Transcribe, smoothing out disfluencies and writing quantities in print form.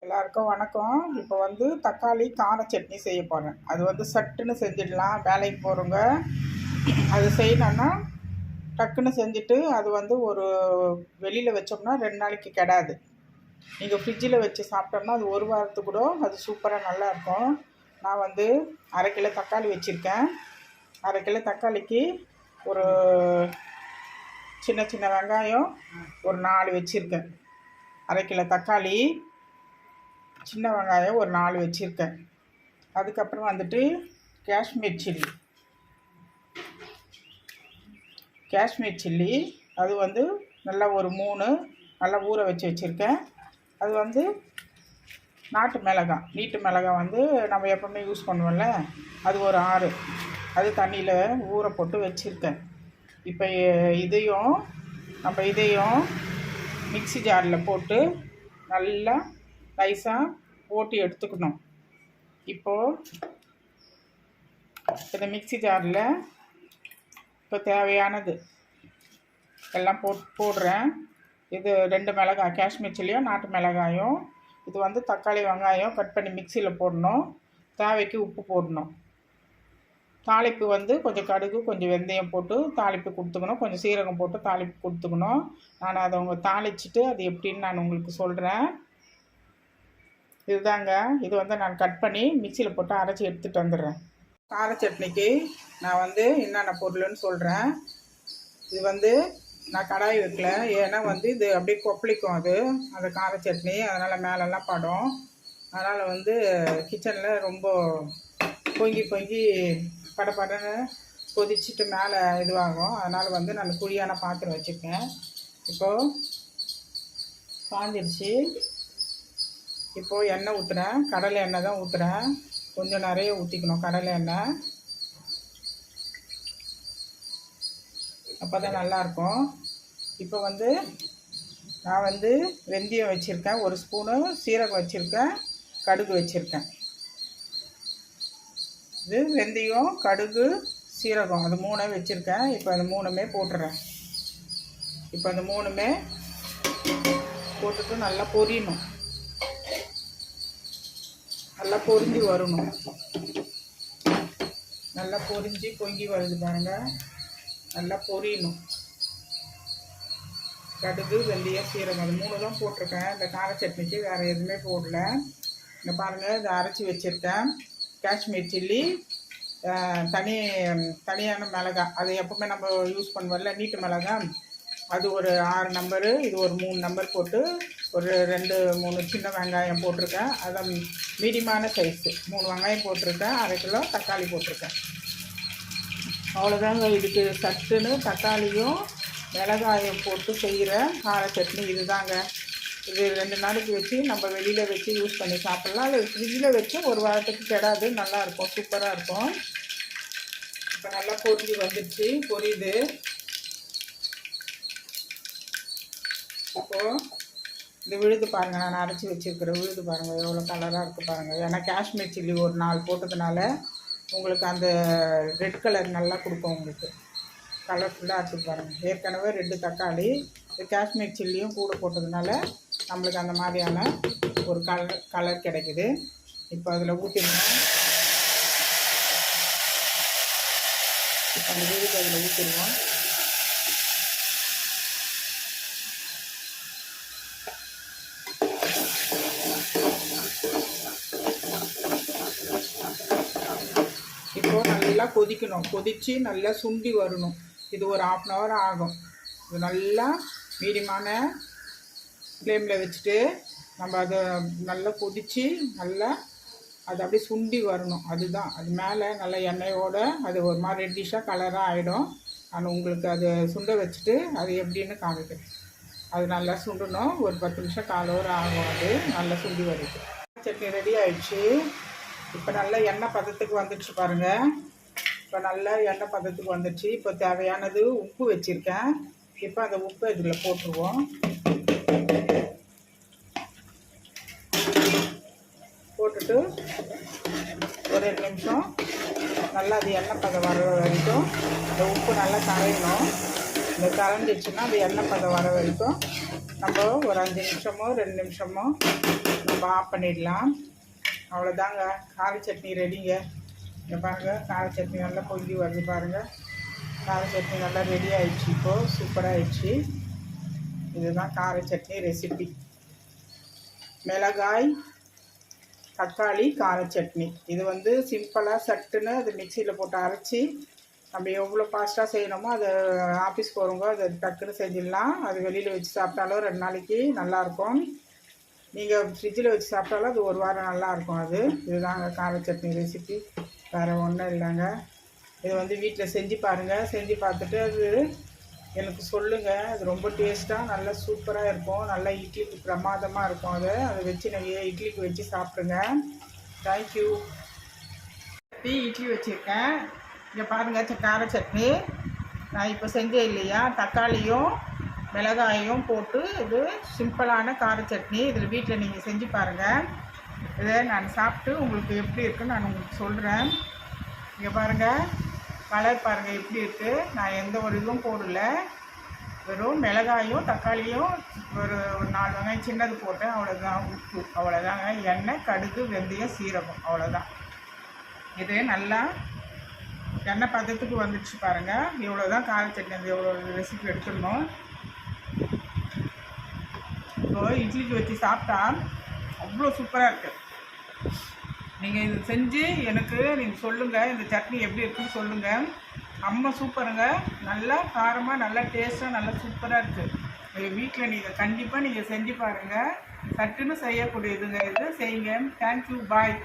எல்லாருக்கும் வணக்கம். இப்போ வந்து தக்காளி கார சட்னி செய்ய போகிறேன். அது வந்து சட்டுன்னு செஞ்சிடலாம். வேலைக்கு போகிறவங்க அது செய்யணுன்னா டக்குன்னு செஞ்சுட்டு அது வந்து ஒரு வெளியில் வச்சோம்னா 2 நாளைக்கு கெடாது. நீங்கள் ஃப்ரிட்ஜில் வச்சு சாப்பிட்டோம்னா அது ஒரு வாரத்துக்கு கூட அது சூப்பராக நல்லாயிருக்கும். நான் வந்து 1/2 கிலோ தக்காளி வச்சுருக்கேன். 1/2 கிலோ தக்காளிக்கு ஒரு சின்ன சின்ன வெங்காயம் ஒரு 4 வச்சுருக்கேன். 1/2 கிலோ தக்காளி, சின்ன வெங்காயம் ஒரு 4 வச்சுருக்கேன். அதுக்கப்புறம் வந்துட்டு காஷ்மீர் சில்லி அது வந்து நல்லா ஒரு 3 நல்லா ஊற வச்சுருக்கேன். அது வந்து நீட்டு மிளகாய் வந்து நம்ம எப்போவுமே யூஸ் பண்ணுவோம்ல, அது ஒரு 6 அது தண்ணியில் ஊற போட்டு வச்சுருக்கேன். இப்போ இதையும் மிக்ஸி ஜாரில் போட்டு நல்லா நைஸாக போட்டு எடுத்துக்கணும். இப்போது இந்த மிக்ஸி ஜாரில் இப்போ தேவையானது எல்லாம் போடுறேன். இது 2 மிளகாய், காஷ்மீர் சில்லியும் நாட்டு மிளகாயும். இது வந்து தக்காளி வெங்காயம் கட் பண்ணி மிக்சியில் போடணும். தேவைக்கு உப்பு போடணும். தாளிப்பு வந்து கொஞ்சம் கடுகு, கொஞ்சம் வெந்தயம் போட்டு தாளிப்பு கொடுத்துக்கணும். கொஞ்சம் சீரகம் போட்டு தாளிப்பு கொடுத்துக்கணும். நான் அதை தாளிச்சிட்டு அது எப்படின்னு நான் உங்களுக்கு சொல்கிறேன். இதுதாங்க, இது வந்து நான் கட் பண்ணி மிக்சியில் போட்டு அரைச்சி எடுத்துகிட்டு வந்துடுறேன். கார சட்னிக்கு நான் வந்து என்னென்ன பொருள்னு சொல்கிறேன். இது வந்து நான் கடாய் வைக்கல, ஏன்னா வந்து இது அப்படியே கொப்பளிக்கும் அந்த கார சட்னி, அதனால் மேலெல்லாம் படும். அதனால் வந்து கிச்சனில் ரொம்ப பொங்கி படன்னு கொதிச்சுட்டு மேலே இதுவாகும். அதனால் வந்து நான் குழியான பாத்திரம் வச்சுருக்கேன். இப்போது காஞ்சிடுச்சு. இப்போது எண்ணெய் ஊற்றுறேன். கடலை எண்ணெய் தான் ஊற்றுறேன். கொஞ்சம் நிறைய ஊற்றிக்கணும் கடலை எண்ணெய், அப்போ தான் நல்லாயிருக்கும். இப்போ வந்து நான் வந்து வெந்தயம் வச்சுருக்கேன், 1 ஸ்பூனு சீரகம் வச்சுருக்கேன், கடுகு வச்சுருக்கேன். இது வெந்தயம், கடுகு, சீரகம் அது 3 வச்சுருக்கேன். இப்போ அந்த 3மே போட்டுறேன். இப்போ அந்த 3மே போட்டுட்டு நல்லா பொரியணும். நல்லா பொரிஞ்சு வரணும். நல்லா பொரிஞ்சு பொங்கி வருது பாருங்கள். நல்லா பொரியணும். கடுகு, வெந்தயம், சீரகம் அது 3 தான் போட்டிருக்கேன். இந்த கார சட்னிக்கு வேறு எதுவுமே போடல. இங்கே பாருங்கள், இதை அரைச்சி வச்சுருக்கேன். காஷ்மீர் சில்லி, தனியான மிளகாய், அது எப்போவுமே நம்ம யூஸ் பண்ணுவோம்ல நீட்டு மிளகாய், அது ஒரு 6 நம்பரு, இது ஒரு 3 நம்பர் போட்டு ஒரு 2-3 சின்ன வெங்காயம் போட்டிருக்கேன். அதான் மீடியமான சைஸு 3 வெங்காயம் போட்டிருக்கேன். 1/2 கிலோ தக்காளி போட்டிருக்கேன். அவ்வளோதாங்க. இதுக்கு சட்டுன்னு தக்காளியும் மிளகாயம் போட்டு செய்கிற கார சட்னி இதுதாங்க. இது 2 நாளைக்கு வச்சு நம்ம வெளியில் வச்சு யூஸ் பண்ணி சாப்பிட்லாம். அது ஃப்ரிட்ஜில் வச்சு ஒரு வாரத்துக்கு கெடாது, நல்லாயிருக்கும், சூப்பராக இருக்கும். இப்போ நல்லா பொரிஞ்சு வந்துடுச்சு, பொரியுது. இப்போது இந்த விழுது பாருங்கள், நான் அரைச்சி வச்சுருக்கிற விழுது பாருங்கள் எவ்வளோ கலராக இருக்குது பாருங்கள். ஏன்னா காஷ்மீர் சில்லி ஒரு 4 போட்டதுனால உங்களுக்கு அந்த ரெட் கலர் நல்லா கொடுக்கும். உங்களுக்கு கலர்ஃபுல்லாக இருக்குது பாருங்கள். ஏற்கனவே 2 தக்காளி, காஷ்மீர் சில்லியும் கூட போட்டதுனால நம்மளுக்கு அந்த மாதிரியான ஒரு கலர் கிடைக்குது. இப்போ அதில் ஊற்றிடுவோம். இப்போ அந்த விழுது அதில் ஊற்றிடுவோம். இப்போது நல்லா கொதிக்கணும். கொதித்து நல்லா சுண்டி வரணும். இது ஒரு 1/2 hour ஆகும். இது நல்லா மீடியமான ஃப்ளேமில் வச்சுட்டு நம்ம அதை நல்லா கொதித்து நல்லா அது அப்படியே சுண்டி வரணும். அதுதான், அது மேலே நல்லா எண்ணெயோடு அது ஒரு மாதிரி ரெட்டிஷாக கலராக ஆகிடும். நான் உங்களுக்கு அது சுண்ட வச்சுட்டு அது எப்படின்னு காமிக்கிறேன். அது நல்லா சுண்டணும். ஒரு 10 நிமிஷம் 1/4 hour ஆகும். அது நல்லா சுண்டி வருது. சட்னி ரெடி ஆகிடுச்சு. இப்போ நல்லா எண்ணெய் பதத்துக்கு வந்துடுச்சு பாருங்கள். இப்போ நல்லா எண்ணெய் பதத்துக்கு வந்துடுச்சு. இப்போ தேவையானது உப்பு வச்சுருக்கேன். இப்போ அந்த உப்பு இதில் போட்டுருவோம். போட்டுட்டு ஒரு 2 நிமிஷம் நல்லா அது எண்ணெய் பதம் வர வரைக்கும் இந்த உப்பு நல்லா கரையணும். இந்த கரைஞ்சிடுச்சுன்னா அது எண்ணெய் பதம் வர வரைக்கும் நம்ம ஒரு 5 நிமிஷமோ 2 நிமிஷமோ நம்ம நம்ம ஆஃப் பண்ணிடலாம். அவ்வளோதாங்க, கார சட்னி ரெடிங்க. இங்கே பாருங்கள், கார சட்னி நல்லா பொங்கி வருது பாருங்கள். கார சட்னி நல்லா ரெடி ஆயிடுச்சு. இப்போது சூப்பராக ஆயிடுச்சு. இதுதான் கார சட்னி ரெசிபி. மிளகாய் தக்காளி கார சட்னி. இது வந்து சிம்பிளாக சட்டுன்னு அது மிக்சியில் போட்டு அரைச்சி நம்ம எவ்வளோ ஃபாஸ்ட்டாக செய்யணுமோ அதை ஆஃபீஸ் போகிறவங்க அதை டக்குன்னு செஞ்சிடலாம். அது வெளியில் வச்சு சாப்பிட்டாலும் 2 நாளைக்கு நல்லாயிருக்கும். நீங்கள் ஃப்ரிட்ஜில் வச்சு சாப்பிட்டாலும் அது 1 வாரம் நல்லாயிருக்கும். அது இதுதாங்க கார சட்னி ரெசிபி, வேறு ஒன்றும் இல்லைங்க. இது வந்து வீட்டில் செஞ்சு பாருங்கள். செஞ்சு பார்த்துட்டு அது எனக்கு சொல்லுங்கள். அது ரொம்ப டேஸ்ட்டாக நல்லா சூப்பராக இருக்கும். நல்லா இட்லிக்கு பிரமாதமாக இருக்கும். அதை வச்சு நீங்கள் இட்லிக்கு வச்சு சாப்பிடுங்க. தேங்க்யூ. இட்லி வச்சுருக்கேன். இங்கே பாருங்கள், கார சட்னி நான் இப்போ செஞ்சேன் இல்லையா, தக்காளியும் மிளகாயும் போட்டு இது சிம்பிளான கார சட்னி. இதில் வீட்டில் நீங்கள் செஞ்சு பாருங்கள். இதை நான் சாப்பிட்டு உங்களுக்கு எப்படி இருக்குன்னு நான் உங்களுக்கு சொல்கிறேன். இங்கே பாருங்கள், கலர் பாருங்கள் எப்படி இருக்குது. நான் எந்த ஒரு இதுவும் போடல, வெறும் மிளகாயும் தக்காளியும் ஒரு 4 வெங்காயம் சின்னது போட்டேன். அவ்வளோதான். உப்பு அவ்வளோதாங்க. எண்ணெய், கடுகு, வெந்தயம், சீரகம் அவ்வளோதான். இது நல்லா எண்ணெய் பதத்துக்கு வந்துடுச்சு பாருங்கள். இவ்வளோ தான் கார சட்னி. அந்த எவ்வளோ ரெசிபி எடுத்துடணும். இப்போ இட்லிக்கு வச்சு சாப்பிட்டா அவ்வளோ சூப்பராக இருக்குது. நீங்கள் இது செஞ்சு எனக்கு நீங்கள் சொல்லுங்கள், இந்த சட்னி எப்படி இருக்குன்னு சொல்லுங்கள். அம்மா சூப்பருங்க, நல்லா காரமாக, நல்லா டேஸ்ட்டாக, நல்லா சூப்பராக இருக்குது. வீட்டில் நீங்கள் கண்டிப்பாக நீங்கள் செஞ்சு பாருங்கள். சட்டுன்னு செய்யக்கூடியதுங்க. இது செய்யுங்க. தேங்க்யூ, பாய்.